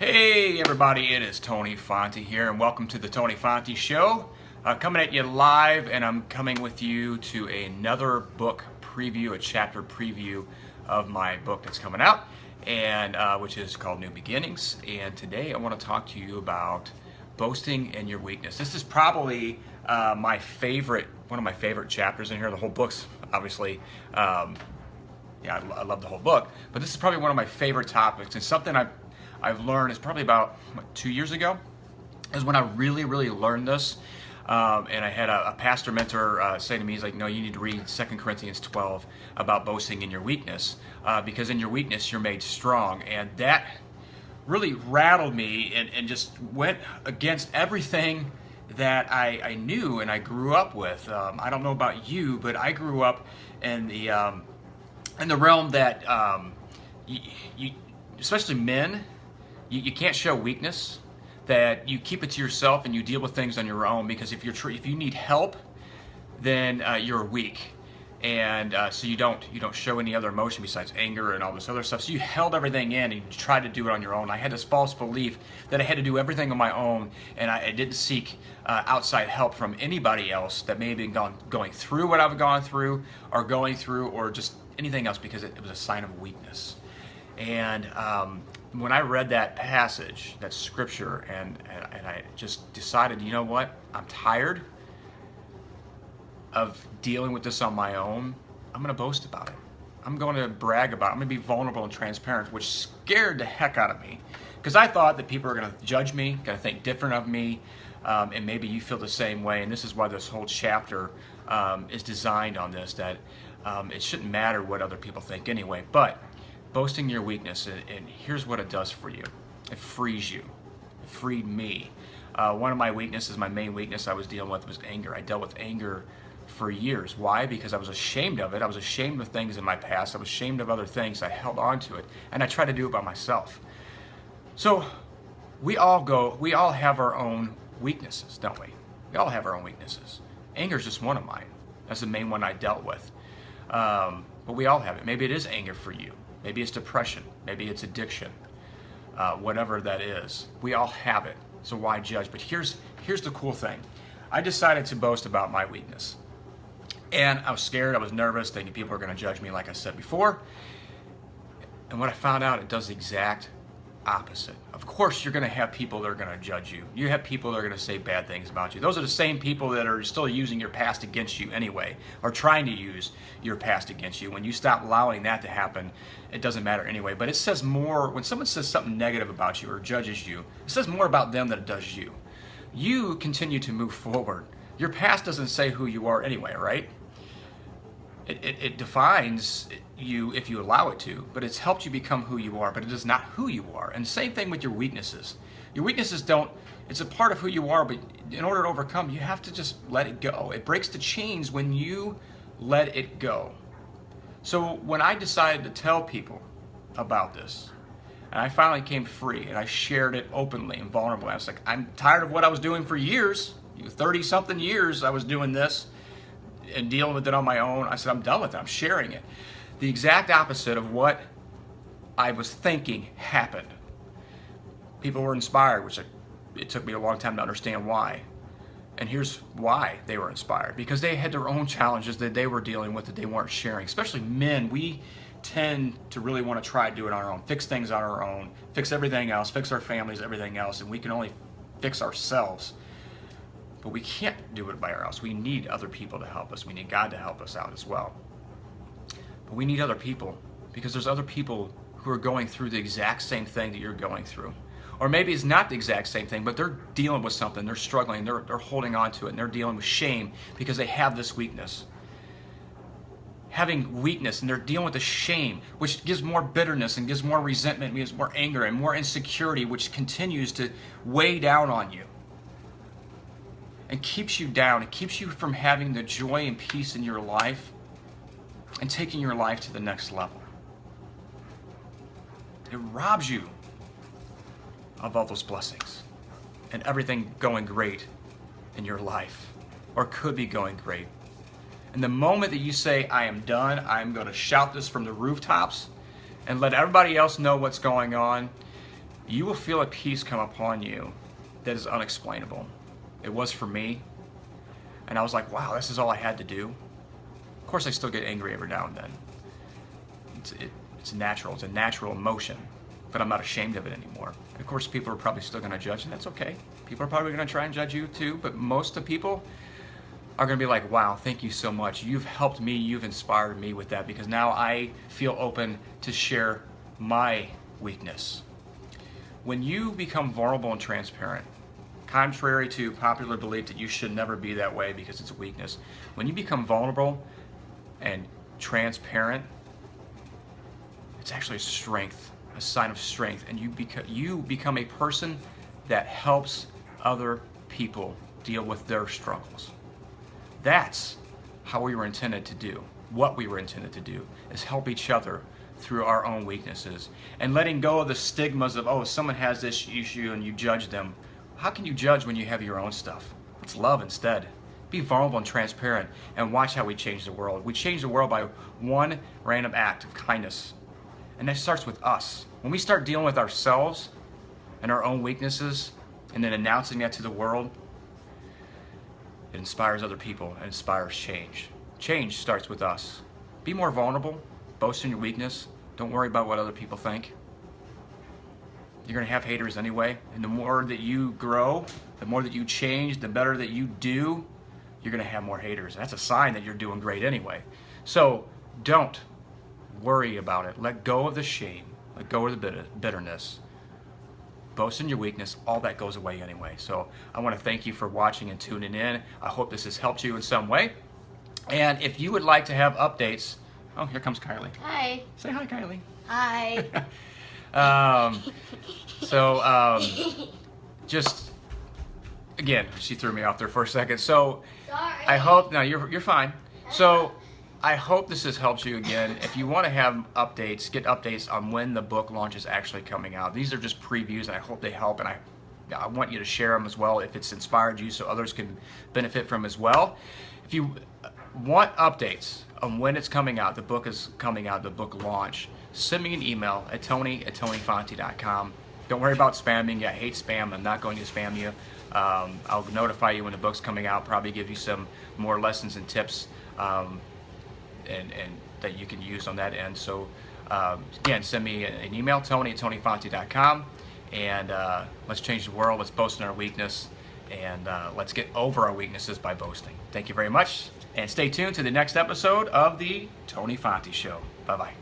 Hey everybody, it is Tony Fonte here, and welcome to the Tony Fonte Show. Coming at you live, and I'm coming with you to another book preview, a chapter preview of my book that's coming out, and which is called New Beginnings. And today I want to talk to you about boasting and your weakness. This is probably one of my favorite chapters in here. The whole book's obviously, I love the whole book, but this is probably one of my favorite topics, and something I've learned is probably about 2 years ago is when I really learned this. And I had a pastor mentor say to me, he's like, no, you need to read 2 Corinthians 12 about boasting in your weakness, because in your weakness you're made strong. And that really rattled me and just went against everything that I knew and I grew up with. I don't know about you, but I grew up in the realm that you especially men, you can't show weakness, that you keep it to yourself and you deal with things on your own, because if you need help, then you're weak, and so you don't show any other emotion besides anger and all this other stuff. So you held everything in and you tried to do it on your own. I had this false belief that I had to do everything on my own, and I didn't seek outside help from anybody else that may have been going through what I've gone through, or just anything else, because it was a sign of weakness. And when I read that passage, that scripture, and I just decided, you know what? I'm tired of dealing with this on my own. I'm going to boast about it. I'm going to brag about it. I'm going to be vulnerable and transparent, which scared the heck out of me, because I thought that people are going to judge me, going to think different of me, and maybe you feel the same way. And this is why this whole chapter is designed on this, that it shouldn't matter what other people think anyway. But boasting your weakness, and here's what it does for you. It frees you. It freed me. One of my weaknesses, my main weakness I was dealing with, was anger. I dealt with anger for years. Why? Because I was ashamed of it. I was ashamed of things in my past. I was ashamed of other things. I held on to it, and I tried to do it by myself. So we all have our own weaknesses, don't we? We all have our own weaknesses. Anger is just one of mine. That's the main one I dealt with. But we all have it. Maybe it is anger for you. Maybe it's depression. Maybe it's addiction. Whatever that is, we all have it. So why judge? But here's the cool thing. I decided to boast about my weakness, and I was scared. I was nervous, thinking people are going to judge me, like I said before. And what I found out, it does the exact opposite. Of course, you're going to have people that are going to judge you. You have people that are going to say bad things about you. Those are the same people that are still using your past against you anyway, or trying to use your past against you. When you stop allowing that to happen, it doesn't matter anyway. But it says more, when someone says something negative about you or judges you, it says more about them than it does you. You continue to move forward. Your past doesn't say who you are anyway, right? It defines you if you allow it to, but it's helped you become who you are, but it is not who you are. And same thing with your weaknesses. Your weaknesses it's a part of who you are, but in order to overcome, you have to just let it go. It breaks the chains when you let it go. So when I decided to tell people about this, and I finally came free, and I shared it openly and vulnerably, I was like, I'm tired of what I was doing for years. 30-something years I was doing this and dealing with it on my own. I said, I'm done with it. I'm sharing it. The exact opposite of what I was thinking happened. People were inspired, which it took me a long time to understand why. And here's why they were inspired. Because they had their own challenges that they were dealing with that they weren't sharing. Especially men, we tend to really want to try to do it on our own, fix things on our own, fix everything else, fix our families, everything else, and we can only fix ourselves. But we can't do it by ourselves. We need other people to help us. We need God to help us out as well. But we need other people, because there's other people who are going through the exact same thing that you're going through. Or maybe it's not the exact same thing, but they're dealing with something. They're struggling. They're holding on to it, and they're dealing with shame because they have this weakness. Having weakness, and they're dealing with the shame, which gives more bitterness and gives more resentment, gives more anger and more insecurity, which continues to weigh down on you and keeps you down. It keeps you from having the joy and peace in your life and taking your life to the next level. It robs you of all those blessings and everything going great in your life, or could be going great. And the moment that you say, I am done, I'm going to shout this from the rooftops and let everybody else know what's going on, you will feel a peace come upon you that is unexplainable. It was for me, and I was like, wow, this is all I had to do. Of course, I still get angry every now and then. It's natural. It's a natural emotion, but I'm not ashamed of it anymore. Of course, people are probably still going to judge, and that's okay. People are probably going to try and judge you too, but most of the people are going to be like, wow, thank you so much. You've helped me. You've inspired me with that, because now I feel open to share my weakness. When you become vulnerable and transparent, contrary to popular belief that you should never be that way because it's a weakness, when you become vulnerable and transparent, it's actually a strength, a sign of strength, and you become a person that helps other people deal with their struggles. That's how we were intended to do. What we were intended to do is help each other through our own weaknesses, and letting go of the stigmas of, oh, someone has this issue and you judge them. How can you judge when you have your own stuff? It's love instead. Be vulnerable and transparent, and watch how we change the world. We change the world by one random act of kindness. And that starts with us. When we start dealing with ourselves and our own weaknesses and then announcing that to the world, it inspires other people and inspires change. Change starts with us. Be more vulnerable. Boast in your weakness. Don't worry about what other people think. You're going to have haters anyway. And the more that you grow, the more that you change, the better that you do, you're going to have more haters. That's a sign that you're doing great anyway. So don't worry about it. Let go of the shame. Let go of the bitterness. Boast in your weakness. All that goes away anyway. So I want to thank you for watching and tuning in. I hope this has helped you in some way. And if you would like to have updates, oh, here comes Kylie. Hi. Say hi, Kylie. Hi. Just again, she threw me off there for a second. So Sorry. I hope, no, you're fine. So I hope this has helped you again. If you want to have updates, get updates on when the book launch is actually coming out. These are just previews, and I hope they help, and I want you to share them as well if it's inspired you so others can benefit from as well. If you want updates on when it's coming out, the book is coming out, the book launch, send me an email at tony@tonyfonte.com. Don't worry about spamming. I hate spam. I'm not going to spam you. I'll notify you when the book's coming out, probably give you some more lessons and tips and that you can use on that end. So again, send me an email, tony@tonyfonte.com, and let's change the world. Let's boast in our weakness, and let's get over our weaknesses by boasting. Thank you very much, and stay tuned to the next episode of the Tony Fonte Show. Bye-bye.